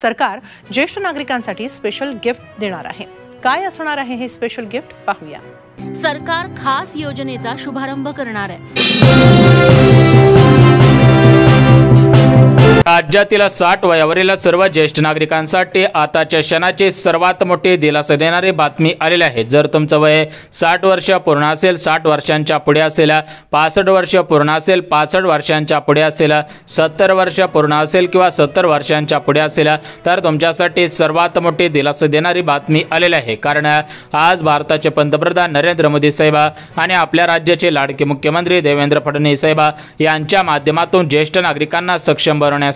सरकार ज्येष्ठ नागरिकांसाठी स्पेशल गिफ्ट देणार आहे। काय असणार आहे हे स्पेशल गिफ्ट पाहूया। सरकार खास योजनेचा शुभारंभ करणार आहे। राज्यातील 60 वयावरील सर्व ज्येष्ठ नागरिकांसाठी आताच्या क्षणाची सर्वात मोठी दिलासा देणारी बातमी आलेली आहे। जर तुमचं वय 60 वर्ष पूर्ण असेल, 60 वर्षांच्या पुढे असेल, 65 वर्ष पूर्ण असेल, 65 वर्षांच्या पुढे असेल, 70 वर्ष पूर्ण असेल किंवा 70 वर्षांच्या पुढे असेल तर तुमच्यासाठी सर्वात मोठी दिलासा देणारी बातमी आलेली आहे। कारण आज भारताचे पंतप्रधान नरेंद्र मोदी साहेब आणि आपल्या राज्याचे लाडके मुख्यमंत्री देवेंद्र फडणवीस साहेब यांच्या माध्यमातून ज्येष्ठ नागरिकांना सक्षम बनवण्यासाठी,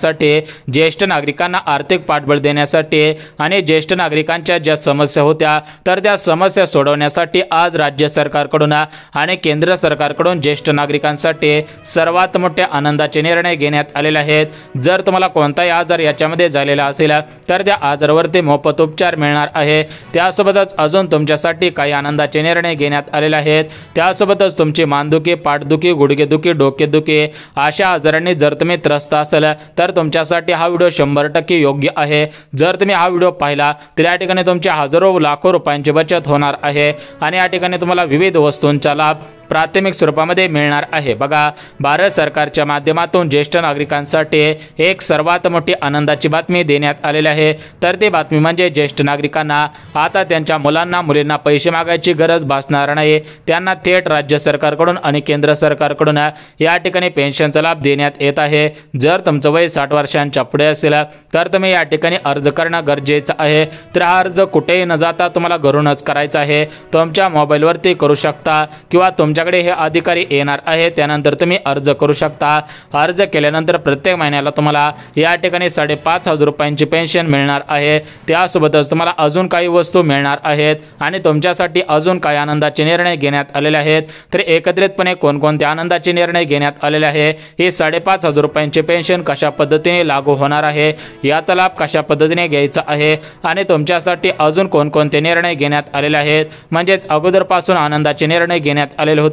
ज्येष्ठ नागरिकांना आर्थिक पाठबळ देण्यासाठी आणि ज्येष्ठ नागरिकांच्या ज्या समस्या होत्या तर त्या समस्या सोडवण्यासाठी आज राज्य सरकारकडून आणि केंद्र सरकारकडून ज्येष्ठ नागरिकांसाठी सर्वात मोठे आनंदाचे निर्णय घेण्यात आलेले आहेत। जर तुम्हाला कोणताही आजार याच्यामध्ये झालेला असेल तर त्या आजारावरती मोफत उपचार मिळणार आहे। त्यासोबतच अजून तुमच्यासाठी काही आनंदाचे निर्णय घेण्यात आलेले आहेत। त्यासोबतच तुमची मानदुखी, पाठदुखी, गुडघेदुखी, डोकेदुखी अशा आजारांनी जर तुम्ही त्रस्त असाल तर तुमच्यासाठी हा व्हिडिओ 100% योग्य आहे। जर तुम्ही हा व्हिडिओ पाहिला तर या ठिकाणी तुमच्या हजारो लाखो रुपयांची बचत होणार आहे आणि या ठिकाणी तुम्हाला विविध वस्तूंचा लाभ प्राथमिक स्वरूपामध्ये मिळणार आहे। बघा, भारत सरकारच्या माध्यमातून ज्येष्ठ नागरिकांसाठी एक सर्वात मोठी आनंदाची बातमी देण्यात आलेली आहे। तर ती बातमी म्हणजे ज्येष्ठ नागरिकांना आता त्यांच्या मुलांना पैसे मागायची गरज भासणार नाही। त्यांना थेट राज्य सरकारकडून आणि केंद्र सरकारकडून या ठिकाणी पेन्शनचा लाभ देण्यात येत आहे। जर तुमचं वय 60 वर्षांच्या पुढे असेल तर तुम्ही या ठिकाणी अर्ज करणं गरजेचं आहे। तर हा अर्ज कुठेही न जाता तुम्हाला घरूनच करायचा आहे। तुमच्या मोबाईलवरती करू शकता किंवा तुमच्याकडे हे अधिकारी येणार आहे, त्यानंतर तुम्ही अर्ज करू शकता। अर्ज केल्यानंतर प्रत्येक महिन्याला तुम्हाला या ठिकाणी 5,500 रुपयांची पेन्शन मिळणार आहे। त्यासोबतच तुम्हाला अजून काही वस्तू मिळणार आहेत आणि तुमच्यासाठी अजून काही आनंदाचे निर्णय घेण्यात आलेले आहेत। तर एकत्रितपणे कोणकोणते आनंदाचे निर्णय घेण्यात आलेले आहे, हे 5,500 रुपयांची पेन्शन कशा पद्धतीने लागू होणार आहे, याचा लाभ कशा पद्धतीने घ्यायचा आहे आणि तुमच्यासाठी अजून कोणकोणते निर्णय घेण्यात आलेले आहेत। म्हणजेच अगोदरपासून आनंदाचे निर्णय घेण्यात आलेले होते,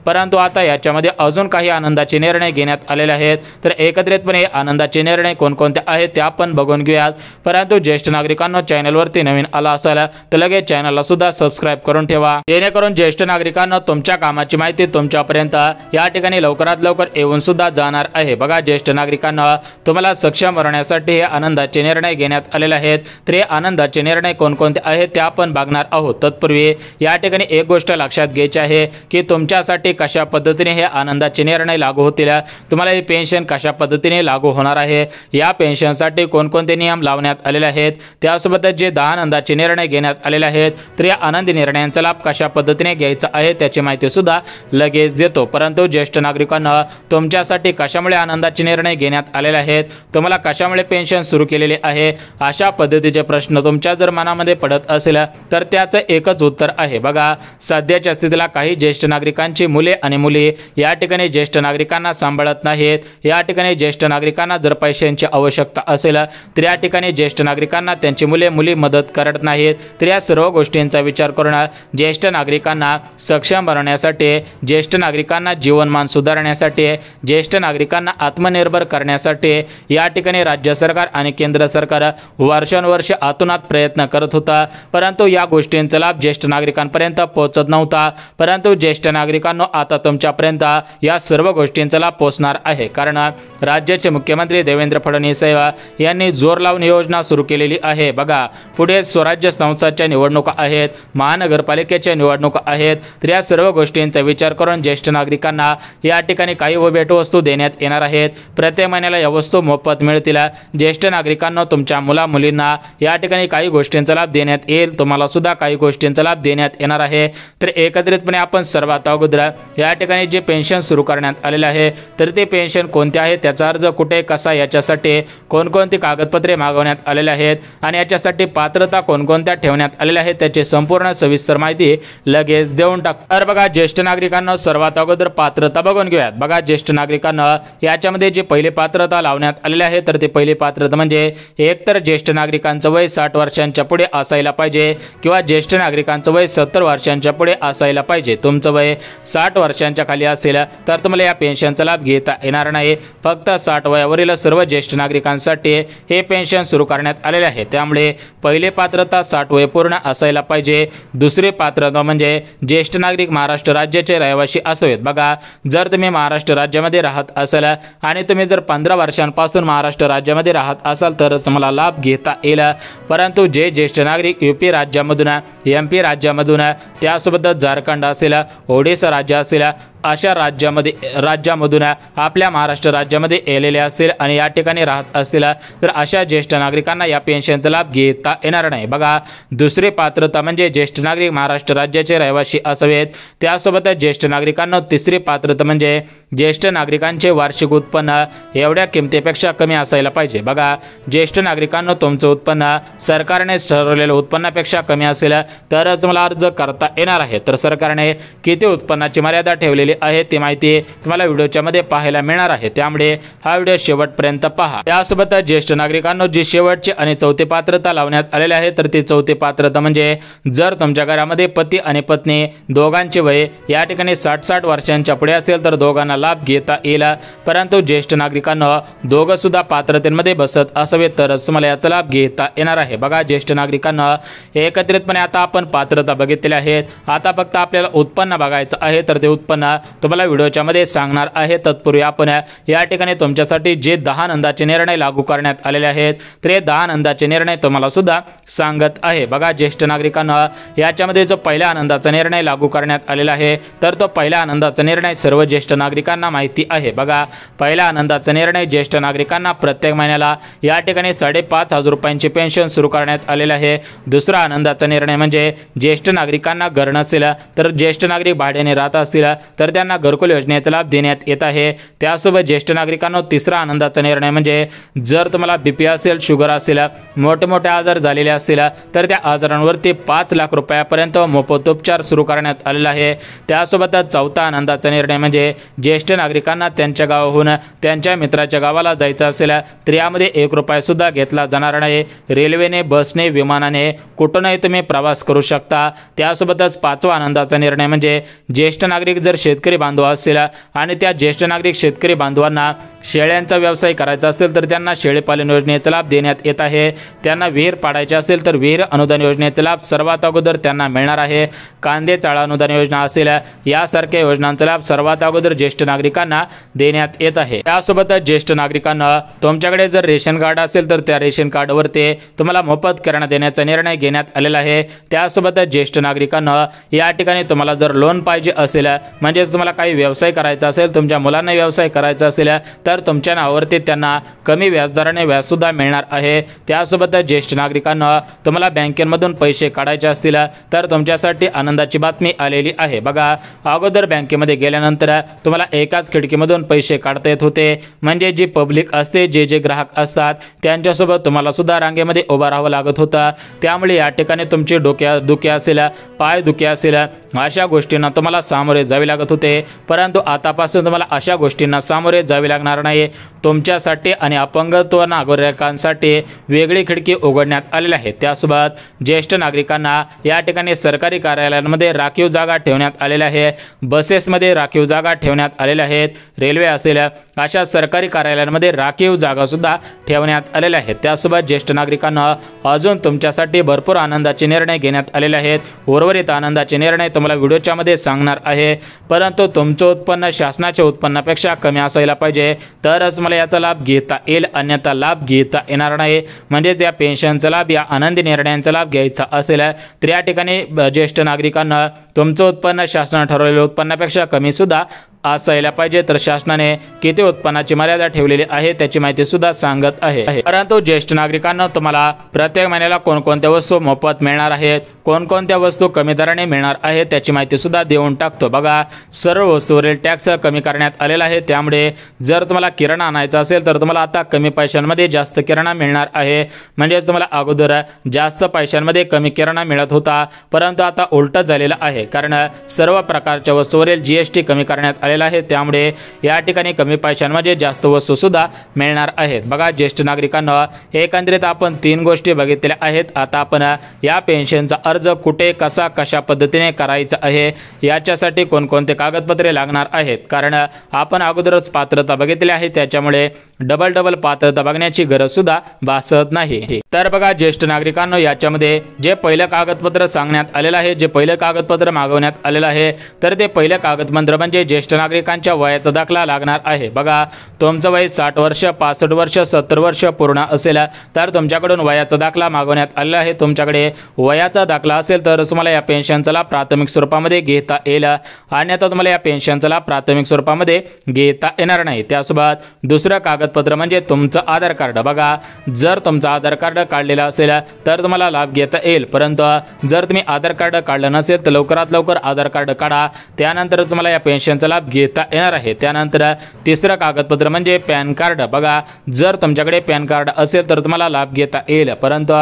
परंतु आता याच्यामध्ये अजून काही आनंदाचे निर्णय घेण्यात आलेले आहेत। तर एकत्रितपणे आनंदाचे निर्णय कोणकोणते आहेत ते आपण बघून घेऊयात। परंतु ज्येष्ठ नागरिकांना चॅनलवरती नवीन आला असाल तर लगेच चॅनलला सुद्धा सबस्क्राइब करून ठेवा, जेणेकरून ज्येष्ठ नागरिकांना तुमच्या कामाची माहिती तुमच्यापर्यंत या ठिकाणी लवकरात लवकर येऊन सुद्धा जाणार आहे। बघा, ज्येष्ठ नागरिकांना तुम्हाला सक्षम बनवण्यासाठी हे आनंदाचे निर्णय घेण्यात आलेले आहेत। तर हे आनंदाचे निर्णय कोणकोणते आहेत ते आपण बघणार आहोत। तत्पूर्वी या ठिकाणी एक गोष्ट लक्षात घ्यायची आहे की तुमच्यासाठी कशा पद्धतीने हे आनंदाचे निर्णय लागू होतील, तुम्हाला ही पेन्शन कशा पद्धतीने लागू होणार आहे, या पेन्शनसाठी कोणकोणते नियम लावण्यात आलेले आहेत, त्यासोबतच जे 10 आनंदाचे निर्णय घेण्यात आलेले आहेत तर या आनंदी निर्णयांचा लाभ कशा पद्धतीने घ्यायचा आहे त्याची माहिती सुद्धा लगेच देतो। परंतु ज्येष्ठ नागरिकांना तुमच्यासाठी कशामुळे आनंदाचे निर्णय घेण्यात आलेले आहेत, तुम्हाला कशामुळे पेन्शन सुरू केलेले आहे, अशा पद्धतीचे प्रश्न तुमच्या जर मनामध्ये पडत असेल तर त्याचं एकच उत्तर आहे। बघा, सध्याच्या स्थितीला काही ज्येष्ठ नागरिकांची मुले आणि मुली या ठिकाणी ज्येष्ठ नागरिकांना सांभाळत नाहीत। या ठिकाणी ज्येष्ठ नागरिकांना जर पैशांची आवश्यकता असेल तर या ठिकाणी ज्येष्ठ नागरिकांना त्यांची मुली मदत करत नाहीत। तर या सर्व गोष्टींचा विचार करून ज्येष्ठ नागरिकांना सक्षम बनवण्यासाठी, ज्येष्ठ नागरिकांना जीवनमान सुधारण्यासाठी, ज्येष्ठ नागरिकांना आत्मनिर्भर करण्यासाठी या ठिकाणी राज्य सरकार आणि केंद्र सरकार वर्षानुवर्ष आतुनात प्रयत्न करत होता, परंतु या गोष्टींचा लाभ ज्येष्ठ नागरिकांपर्यंत पोहोचत नव्हता। परंतु ज्येष्ठ नागरिकांना आता तुमच्यापर्यंत या सर्व गोष्टींचा लाभ पोहोचणार आहे। कारण राज्याचे मुख्यमंत्री देवेंद्र फडणवीस साहेब यांनी जोर लावून योजना सुरू केलेली आहे। बघा, पुढे स्वराज्य संस्थांच्या निवडणुका आहेत, महानगरपालिकेच्या निवडणुका आहेत। तर या सर्व गोष्टींचा विचार करून ज्येष्ठ नागरिकांना या ठिकाणी काही भेटवस्तू देण्यात येणार आहेत। प्रत्येक महिन्याला या वस्तू मोफत मिळतील। ज्येष्ठ नागरिकांना तुमच्या मुलींना या ठिकाणी काही गोष्टींचा लाभ देण्यात येईल, तुम्हाला सुद्धा काही गोष्टींचा लाभ देण्यात येणार आहे। तर एकत्रितपणे आपण सर्वात अगोदर या ठिकाणी जे पेन्शन सुरू करण्यात आलेले आहे तर ते पेन्शन कोणते आहे, त्याचा अर्ज कुठे कसा, याच्यासाठी कोणकोणती कागदपत्रे मागवण्यात आलेले आहेत आणि याच्यासाठी पात्रता कोणकोणत्या ठेवण्यात आलेल्या आहेत त्याची संपूर्ण सविस्तर माहिती लगेच देऊन टाक। तर बघा, ज्येष्ठ नागरिकांना सर्वात अगोदर पात्रता बघून घेऊयात। बघा, ज्येष्ठ नागरिकांना याच्यामध्ये जे पहिली पात्रता लावण्यात आलेले आहे तर ते पहिली पात्रता म्हणजे एकतर ज्येष्ठ नागरिकांचं वय 60 वर्षांच्या पुढे असायला पाहिजे किंवा ज्येष्ठ नागरिकांचं वय 70 वर्षांच्या पुढे असायला पाहिजे। तुमचं वय वय 60 वर्षांच्या खाली असेल तर तुम्हाला या पेन्शनचा लाभ घेता येणार नाही। फक्त 60 वयावरील सर्व ज्येष्ठ नागरिकांसाठी हे पेन्शन सुरू करण्यात आलेले आहे। त्यामुळे पहिले पात्रता 60 वय पूर्ण असायला पाहिजे। दुसरी पात्रता म्हणजे ज्येष्ठ नागरिक महाराष्ट्र राज्याचे रहिवासी असावेत। बघा, जर तुम्ही महाराष्ट्र राज्यामध्ये राहत असाल आणि तुम्ही जर 15 वर्षांपासून महाराष्ट्र राज्यामध्ये राहत असाल तर तुम्हाला लाभ घेता येईल। परंतु जे ज्येष्ठ नागरिक यूपी राज्यामधून, MP राज्यामधून, त्यासोबत झारखंड असेल, ओडिशा राज्य असेल, अशा राज्यामधून आपल्या महाराष्ट्र राज्यामध्ये आलेले असेल आणि या ठिकाणी राहत असतील तर अशा ज्येष्ठ नागरिकांना या पेन्शनचा लाभ घेता येणार नाही। बघा, दुसरी पात्रता म्हणजे ज्येष्ठ नागरिक महाराष्ट्र राज्याचे रहिवासी असावेत। त्यासोबत ज्येष्ठ नागरिकांना तिसरी पात्रता म्हणजे ज्येष्ठ नागरिकांचे वार्षिक उत्पन्न एवढ्या किमतीपेक्षा कमी असायला पाहिजे। बघा, ज्येष्ठ नागरिकांना तुमचं उत्पन्न सरकारने ठरवलेल्या उत्पन्नापेक्षा कमी असेल तरच तुम्हाला अर्ज करता येणार आहे। तर सरकारने किती उत्पन्नाची मर्यादा ठेवलेली आहे ती माहिती तुम्हाला व्हिडिओच्या मध्ये पाहायला मिळणार आहे, त्यामुळे हा व्हिडिओ शेवटपर्यंत पहा। त्यासोबत ज्येष्ठ नागरिकांना जी शेवटची आणि चौथी पात्रता लावण्यात आलेली आहे तर ती चौथी पात्रता म्हणजे जर तुमच्या घरामध्ये पती आणि पत्नी दोघांचे वय या ठिकाणी 60 वर्षांच्या पुढे असेल तर दोघांना लाभ घेता येईल। परंतु ज्येष्ठ नागरिकांना दोघं सुद्धा पात्रतेमध्ये बसत असावे तरच तुम्हाला याचा लाभ घेता येणार आहे। बघा, ज्येष्ठ नागरिकांना एकत्रितपणे आता आपण पात्रता बघितलेल्या आहेत, आता फक्त आपल्याला उत्पन्न बघायचं आहे तर ते उत्पन्न तुम्हाला व्हिडिओच्या मध्ये सांगणार आहे। तत्पूर्वी आपण या ठिकाणी तुमच्यासाठी जे 10 नंदाचे निर्णय लागू करण्यात आलेले आहेत ते 10 नंदाचे निर्णय तुम्हाला सुद्धा सांगत आहे। बघा, ज्येष्ठ नागरिकांना याच्यामध्ये जो पहिल्या आनंदाचा निर्णय लागू करण्यात आलेला आहे तर तो पहिल्या आनंदाचा निर्णय सर्व ज्येष्ठ नागरिकांना माहिती आहे। बघा, पहिल्या आनंदाचा निर्णय ज्येष्ठ नागरिकांना प्रत्येक महिन्याला या ठिकाणी 5,500 रुपयांची पेन्शन सुरू करण्यात आलेली आहे। दुसरा आनंदाचा निर्णय म्हणजे ज्येष्ठ नागरिकांना घर नसेल तर ज्येष्ठ नागरिक भाड्याने राहत असतील तर त्यांना घरकुल योजनेचा लाभ देण्यात येत आहे। त्यासोबत ज्येष्ठ नागरिकांना तिसरा आनंदाचा निर्णय म्हणजे जर तुम्हाला BP असेल, शुगर असेल, मोठे आजार झालेले असतील तर त्या आजारांवरती 5 लाख रुपयापर्यंत मोफत उपचार सुरू करण्यात आलेला आहे। त्यासोबत चौथा आनंदाचा निर्णय म्हणजे ज्येष्ठ नागरिकांना त्यांच्या गावाहून त्यांच्या मित्राच्या गावाला जायचं असेल तर यामध्ये 1 रुपया सुद्धा घेतला जाणार नाही। रेल्वेने, बसने, विमानाने कुठूनही तुम्ही प्रवास करू शकता। त्यासोबतच पाचवा आनंदाचा निर्णय म्हणजे ज्येष्ठ नागरिक जर शेतकरी बांधव असेल आणि त्या ज्येष्ठ नागरिक शेतकरी बांधवांना शेळ्यांचा व्यवसाय करायचा असेल तर त्यांना शेळीपालन योजनेचा लाभ देण्यात येत आहे। त्यांना विहीर पाडायची असेल तर विहीर अनुदान योजनेचा लाभ सर्वात अगोदर त्यांना मिळणार आहे। कांदे चाळा अनुदान योजना असेल यासारख्या योजनांचा लाभ सर्वात अगोदर ज्येष्ठ नागरिकांना देण्यात येत आहे। त्यासोबत ज्येष्ठ नागरिकांना तुमच्याकडे जर रेशन कार्ड असेल तर त्या रेशन कार्डवरती तुम्हाला मोफत किराणा देण्याचा निर्णय घेण्यात आलेला आहे। त्यासोबत ज्येष्ठ नागरिकांना या ठिकाणी तुम्हाला जर लोन पाहिजे असेल म्हणजे तुम्हाला काही व्यवसाय करायचा असेल, तुमच्या मुलांना व्यवसाय करायचा असेल तर तुमच्या नावावरती त्यांना कमी व्याजदराने व्याज सुद्धा मिळणार आहे। त्यासोबत ज्येष्ठ नागरिकांना तुम्हाला बँकेमधून पैसे काढायचे असतील तर तुमच्यासाठी आनंदाची बातमी आलेली आहे। बघा, अगोदर बँकेमध्ये गेल्यानंतर तुम्हाला एकाच खिडकीमधून पैसे काढता येत होते, म्हणजे जी पब्लिक असते, जे ग्राहक असतात त्यांच्यासोबत तुम्हाला सुद्धा रांगेमध्ये उभा राहावं लागत होतं। त्यामुळे या ठिकाणी तुमचे डोके असेल, पाय दुखे असेल, अशा गोष्टींना तुम्हाला सामोरे जावे लागत होते। परंतु आतापासून तुम्हाला अशा गोष्टींना सामोरे जावे लागणार नाही। तुमच्यासाठी आणि अपंगत्व नागरिकांसाठी वेगळी खिडकी उघडण्यात आलेली आहे। त्यासोबत ज्येष्ठ नागरिकांना या ठिकाणी सरकारी कार्यालयांमध्ये राखीव जागा ठेवण्यात आलेल्या आहे, बसेसमध्ये राखीव जागा ठेवण्यात आलेल्या आहेत, रेल्वे असेल अशा सरकारी कार्यालयांमध्ये राखीव जागा सुद्धा ठेवण्यात आलेल्या आहेत। त्यासोबत ज्येष्ठ नागरिकांना अजून तुमच्यासाठी भरपूर आनंदाचे निर्णय घेण्यात आलेले आहेत। उर्वरित आनंदाचे निर्णय तुम्हाला व्हिडिओच्या मध्ये सांगणार आहे, परंतु तुमचं उत्पन्न शासनाच्या उत्पन्नापेक्षा कमी असायला पाहिजे तरच मला याचा लाभ घेता येईल, अन्यथा लाभ घेता येणार नाही। म्हणजेच या पेन्शनचा लाभ, या आनंदी निर्णयांचा लाभ घ्यायचा असेल तर या ठिकाणी ज्येष्ठ नागरिकांना तुमचं उत्पन्न शासनाने ठरवलेल्या उत्पन्नापेक्षा कमी सुद्धा असायला पाहिजे। तर शासनाने किती उत्पन्नाची मर्यादा ठेवलेली आहे त्याची माहिती सुद्धा सांगत आहे। परंतु ज्येष्ठ नागरिकांना तुम्हाला प्रत्येक महिन्याला कोणकोणत्या वस्तू मोफत मिळणार आहेत, कोणकोणत्या वस्तू कमी दराने मिळणार आहेत त्याची माहिती सुद्धा देऊन टाकतो। बघा, सर्व वस्तूवरील टॅक्स कमी करण्यात आलेला आहे। त्यामुळे जर तुम्हाला किराणा आणायचा असेल तर तुम्हाला आता कमी पैशांमध्ये जास्त किराणा मिळणार आहे। म्हणजेच तुम्हाला अगोदर जास्त पैशांमध्ये कमी किराणा मिळत होता, परंतु आता उलट झालेलं आहे। आहे, कारण सर्व प्रकारच्या वस्तूवरील GST कमी करण्यात आलेला आहे। त्यामुळे या ठिकाणी कमी पैशांमध्ये जास्त वस्तू सुद्धा मिळणार आहेत। बघा ज्येष्ठ नागरिकांना एकंदरीत आपण 3 गोष्टी बघितलेल्या आहेत। आता आपण या पेन्शनचा अर्ज कुठे कशा पद्धतीने करायचा आहे, याच्यासाठी कोणकोणते कागदपत्रे लागणार आहेत, कारण आपण अगोदरच पात्रता बघितली आहे, त्याच्यामुळे डबल पात्रता बघण्याची गरज सुद्धा भासत नाही। तर बघा ज्येष्ठ नागरिकांना याच्यामध्ये जे पहिलं कागदपत्र सांगण्यात आलेलं आहे, जे पहिलं कागदपत्र मागवण्यात आलेलं आहे, तर ते पहिलं कागदपत्र म्हणजे ज्येष्ठ नागरिकांच्या वयाचा दाखला लागणार आहे। बघा तुमचं वय 60 वर्ष 65 वर्ष 70 वर्ष पूर्ण असेल तर तुमच्याकडून वयाचा दाखला मागवण्यात आलेला आहे। तुमच्याकडे वयाचा दाखला असेल तर तुम्हाला या पेन्शनचा लाभ प्राथमिक स्वरूपामध्ये घेता येईल, अन्यथा तुम्हाला या पेन्शनचा लाभ प्राथमिक स्वरूपामध्ये घेता येणार नाही। त्यासोबत दुसरं कागदपत्र म्हणजे तुमचं आधार कार्ड। बघा जर तुमचं आधार कार्ड काढलेलं असेल तर तुम्हाला लाभ घेता येईल, परंतु जर तुम्ही आधार कार्ड काढलं नसेल तर लवकरात लवकर आधार कार्ड काढा, त्यानंतर तुम्हाला या पेन्शनचा लाभ घेता येणार आहे। त्यानंतर तिसरं कागदपत्र म्हणजे पॅन कार्ड। बघा जर तुमच्याकडे पॅन कार्ड असेल तर तुम्हाला लाभ घेता येईल, परंतु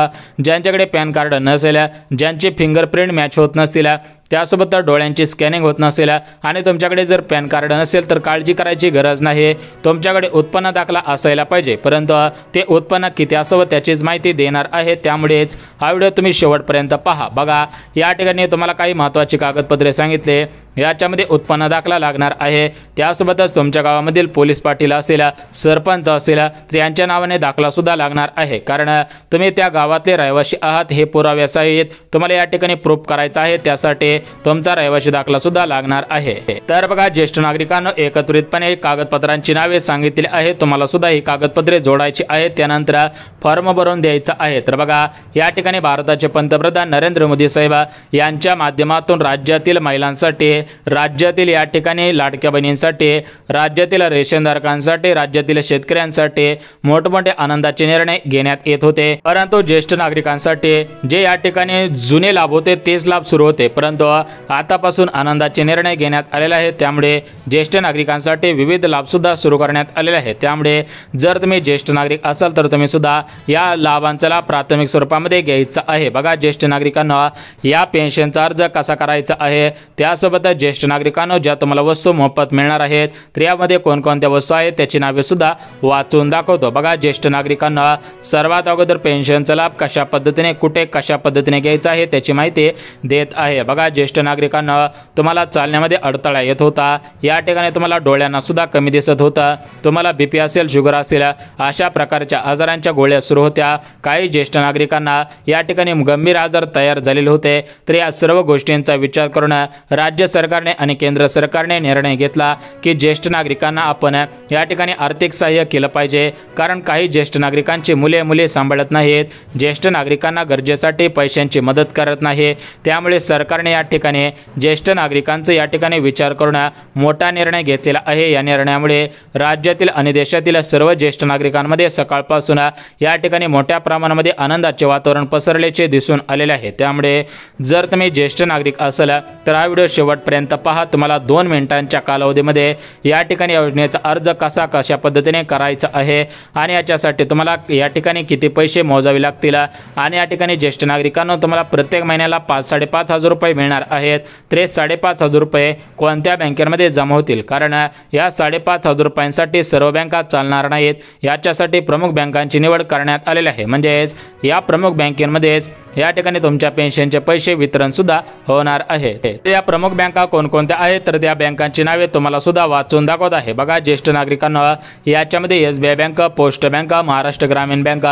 ज्यांच्याकडे पॅन कार्ड नसेल, ज्यांचे फिंगरप्रिंट मॅच होत नसतील, त्यासोबत डोळ्यांची स्कॅनिंग होत नसेल आणि तुमच्याकडे जर पॅन कार्ड नसेल तर काळजी करायची गरज नाही। तुमच्याकडे उत्पन्न दाखला असायला पाहिजे, परंतु ते उत्पन्न किती असावं त्याचीच माहिती देणार आहे, त्यामुळेच हा व्हिडिओ तुम्ही शेवटपर्यंत पहा। बघा या ठिकाणी तुम्हाला काही महत्त्वाची कागदपत्रे सांगितले, याच्यामध्ये उत्पन्न दाखला लागणार आहे, त्यासोबतच तुमच्या गावामधील पोलीस पाटील असेल, सरपंच असेल तर यांच्या नावाने दाखला सुद्धा लागणार आहे, कारण तुम्ही त्या गावातले रहिवासी आहात हे पुराव्यासहित तुम्हाला या ठिकाणी प्रूफ करायचं आहे, त्यासाठी तुमचा रहिवासी दाखला सुद्धा लागणार आहे। तर बघा ज्येष्ठ नागरिकांना एकत्रितपणे कागदपत्रांची नावे सांगितली आहेत, तुम्हाला सुद्धा ही कागदपत्रे जोडायची आहेत, त्यानंतर फॉर्म भरून द्यायचा आहे। तर बघा या ठिकाणी भारताचे पंतप्रधान नरेंद्र मोदी साहेब यांच्या माध्यमातून राज्यातील महिलांसाठी, राज्यातील या ठिकाणी लाडक्या बहिणींसाठी, राज्यातील रेशनधारकांसाठी, राज्यातील शेतकऱ्यांसाठी मोठमोठे आनंदाचे निर्णय घेण्यात येत होते, परंतु ज्येष्ठ नागरिकांसाठी जे या ठिकाणी जुने लाभ होते तेच लाभ सुरू होते, परंतु आतापासून आनंदाचे निर्णय घेण्यात आलेले आहेत। त्यामुळे ज्येष्ठ नागरिकांसाठी विविध लाभ सुद्धा सुरू करण्यात आलेले आहेत। त्यामुळे जर तुम्ही ज्येष्ठ नागरिक असाल तर तुम्ही सुद्धा या लाभांचा लाभ प्राथमिक स्वरूपामध्ये घ्यायचा आहे। बघा ज्येष्ठ नागरिकांना या पेन्शनचा अर्ज कसा करायचा आहे, त्यासोबत ज्येष्ठ नागरिकांना ज्या तुम्हाला वस्तू मोफत मिळणार आहेत तर यामध्ये कोणकोणत्या वस्तू आहेत त्याची नावे सुद्धा वाचून दाखवतो। बघा ज्येष्ठ नागरिकांना सर्वात अगोदर पेन्शनचा लाभ कशा पद्धतीने कुठे कशा पद्धतीने घ्यायचा आहे त्याची माहिती देत आहे। बघा ज्येष्ठ नागरिकांना तुम्हाला चालण्यामध्ये अडथळा येत होता, या ठिकाणी तुम्हाला डोळ्यांना सुद्धा कमी दिसत होतं, तुम्हाला BP असेल, शुगर असेल, अशा प्रकारच्या आजारांच्या गोळ्या सुरू होत्या, काही ज्येष्ठ नागरिकांना या ठिकाणी गंभीर आजार तयार झालेले होते, तर या सर्व गोष्टींचा विचार करून राज्य सरकारने आणि केंद्र सरकारने निर्णय घेतला की ज्येष्ठ नागरिकांना आपण या ठिकाणी आर्थिक सहाय्य केलं पाहिजे, कारण काही ज्येष्ठ नागरिकांची मुले सांभाळत नाहीत, ज्येष्ठ नागरिकांना गरजेसाठी पैशांची मदत करत नाही, त्यामुळे सरकारने या ठिकाणी ज्येष्ठ नागरिकांचा या ठिकाणी विचार करून मोठा निर्णय घेतलेला आहे। या निर्णयामुळे राज्यातील आणि देशातील सर्व ज्येष्ठ नागरिकांमध्ये सकाळपासून या ठिकाणी मोठ्या प्रमाणामध्ये आनंदाचे वातावरण पसरल्याचे दिसून आलेले आहे। त्यामुळे जर तुम्ही ज्येष्ठ नागरिक असाल तर हा व्हिडिओ शेवटपर्यंत पहा, तुम्हाला 2 मिनिटांच्या कालावधीमध्ये या ठिकाणी योजनेचा अर्ज कशा पद्धतीने करायचा आहे आणि याच्यासाठी तुम्हाला या ठिकाणी किती पैसे मोजावे लागतील आणि या ठिकाणी ज्येष्ठ नागरिकांना तुम्हाला प्रत्येक महिन्याला 5,500 रुपये मिळणार आहेत, तर 5,500 रुपये कोणत्या बँकेमध्ये जमा होतील, कारण या 5,500 रुपयांसाठी सर्व बँका चालणार नाहीत, याच्यासाठी प्रमुख बँकांची निवड करण्यात आलेली आहे, म्हणजेच या प्रमुख बँकेमध्येच या ठिकाणी तुमच्या पेन्शनचे पैसे वितरण सुद्धा होणार आहे। या प्रमुख बँका कोणकोणत्या आहेत तर त्या बँकांची नावे तुम्हाला सुद्धा वाचून दाखवत आहे। बघा ज्येष्ठ नागरिकांना याच्यामध्ये SBI bank, post bank, Maharashtra ग्रामीण बँक,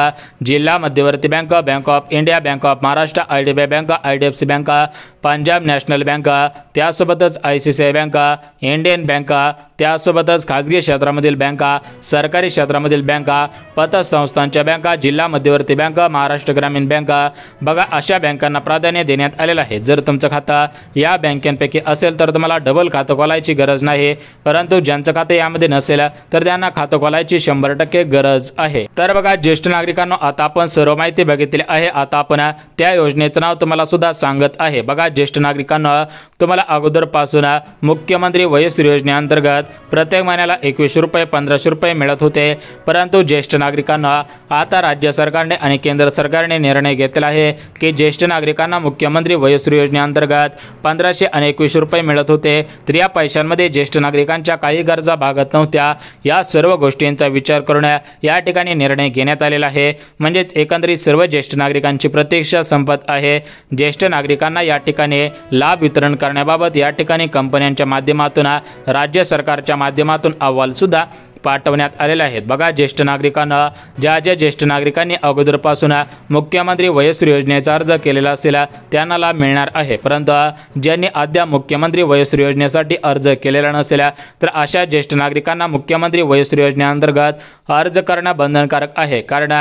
जिल्हा मध्यवर्ती bank, bank of India, bank of Maharashtra, IDBI bank, IDFC bank, Punjab national bank, त्यासोबतच ICICI बँक, इंडियन बँक, त्यासोबतच खाजगी क्षेत्रामधील बँका, सरकारी क्षेत्रामधील बँका, पतसंस्थांच्या बँका, जिल्हा मध्यवर्ती बँक, महाराष्ट्र ग्रामीण बँक, बघा अशा बँकांना प्राधान्य देण्यात आलेलं आहे। जर तुमचं खातं या बँकांपैकी असेल तर तुम्हाला डबल खातं खोलायची गरज नाही, परंतु ज्यांचं खातं यामध्ये नसेल तर त्यांना खातं खोलायची 100% गरज आहे। तर बघा ज्येष्ठ नागरिकांना आता आपण सर्व माहिती बघितली आहे, आता आपण त्या योजनेचं नाव तुम्हाला सुद्धा सांगत आहे। बघा ज्येष्ठ नागरिकांना तुम्हाला अगोदरपासून मुख्यमंत्री वयश्री योजनेअंतर्गत प्रत्येक महिन्याला 21 रुपये 1500 रुपये मिळत होते, परंतु ज्येष्ठ नागरिकांना आता राज्य सरकारने आणि केंद्र सरकारने निर्णय घेतला आहे की ज्येष्ठ नागरिकांना मुख्यमंत्री वयोश्री योजनेअंतर्गत 1500 आणि 21 रुपये मिळत होते, तर या पैशांमध्ये ज्येष्ठ नागरिकांच्या काही गरजा भागत नव्हत्या। या सर्व गोष्टींचा विचार करून या ठिकाणी निर्णय घेण्यात आलेला आहे। म्हणजेच एकंदरीत सर्व ज्येष्ठ नागरिकांची प्रतीक्षा संपत आहे। ज्येष्ठ नागरिकांना या ठिकाणी लाभ वितरण करण्याबाबत या ठिकाणी कंपन्यांच्या माध्यमातून राज्य सरकारच्या माध्यमातून अहवाल सुद्धा पाठवण्यात आलेले आहेत। बघा, ज्येष्ठ नागरिकांना ज्या ज्येष्ठ नागरिकांनी अगोदरपासून मुख्यमंत्री वयोश्री योजनेचा अर्ज केलेला असेल त्यांना लाभ मिळणार आहे, परंतु ज्यांनी अद्याप मुख्यमंत्री वयोश्री योजनेसाठी अर्ज केलेला नसेल तर अशा ज्येष्ठ नागरिकांना मुख्यमंत्री वयोश्री योजनेअंतर्गत अर्ज करणं बंधनकारक आहे। कारण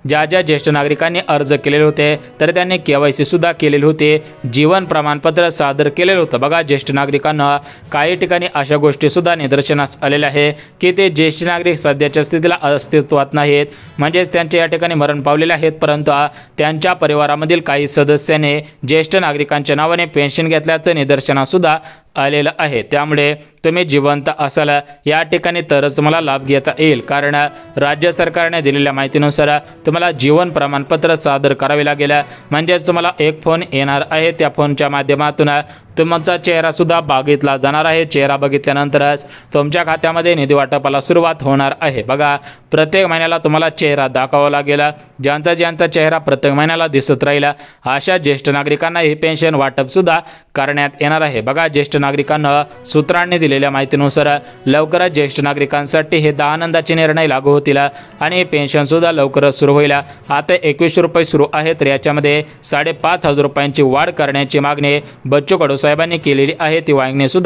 ज्या ज्येष्ठ नागरिकांनी अर्ज केलेले होते तर त्यांनी KYC सुद्धा केलेले होते, जीवन प्रमाणपत्र सादर केलेलं होतं। बघा, ज्येष्ठ नागरिकांना काही ठिकाणी अशा गोष्टी सुद्धा निदर्शनास आलेल्या आहे की ते ज्येष्ठ नागरिक सध्याच्या स्थितीला अस्तित्वात नाहीत, म्हणजेच त्यांचे या ठिकाणी मरण पावलेले आहेत, परंतु त्यांच्या परिवारामधील काही सदस्यांनी ज्येष्ठ नागरिकांच्या नावाने पेन्शन घेतल्याचं निदर्शनास सुद्धा आलेलं आहे। त्यामुळे तुम्ही जिवंत असाल या ठिकाणी तरच तुम्हाला लाभ घेता येईल, कारण राज्य सरकारने दिलेल्या माहितीनुसार तुम्हाला जीवन प्रमाणपत्र सादर करावे लागेल। म्हणजेच तुम्हाला एक फोन येणार आहे, त्या फोनच्या माध्यमातून तुमचा चेहरा सुद्धा बघितला जाणार आहे। चेहरा बघितल्यानंतरच तुमच्या खात्यामध्ये निधी वाटपाला सुरुवात होणार आहे। बघा, प्रत्येक महिन्याला तुम्हाला चेहरा दाखवावा लागेल। ज्यांचा चेहरा प्रत्येक महिन्याला दिसत राहील अशा ज्येष्ठ नागरिकांना ही पेन्शन वाटप सुद्धा करण्यात येणार आहे। बघा, ज्येष्ठ नागरिकांना सूत्रांनी दिलेल्या माहितीनुसार लवकरच ज्येष्ठ नागरिकांसाठी हे 10 आनंदाचे निर्णय लागू होतील आणि पेन्शन सुद्धा लवकरच सुरू होईल। आता 21 रुपये सुरू आहे, तर याच्यामध्ये 5,500 रुपयांची वाढ करण्याची मागणी बच्चू कडू साहेबांनी केलेली आहे, ती मागणी सुद्धा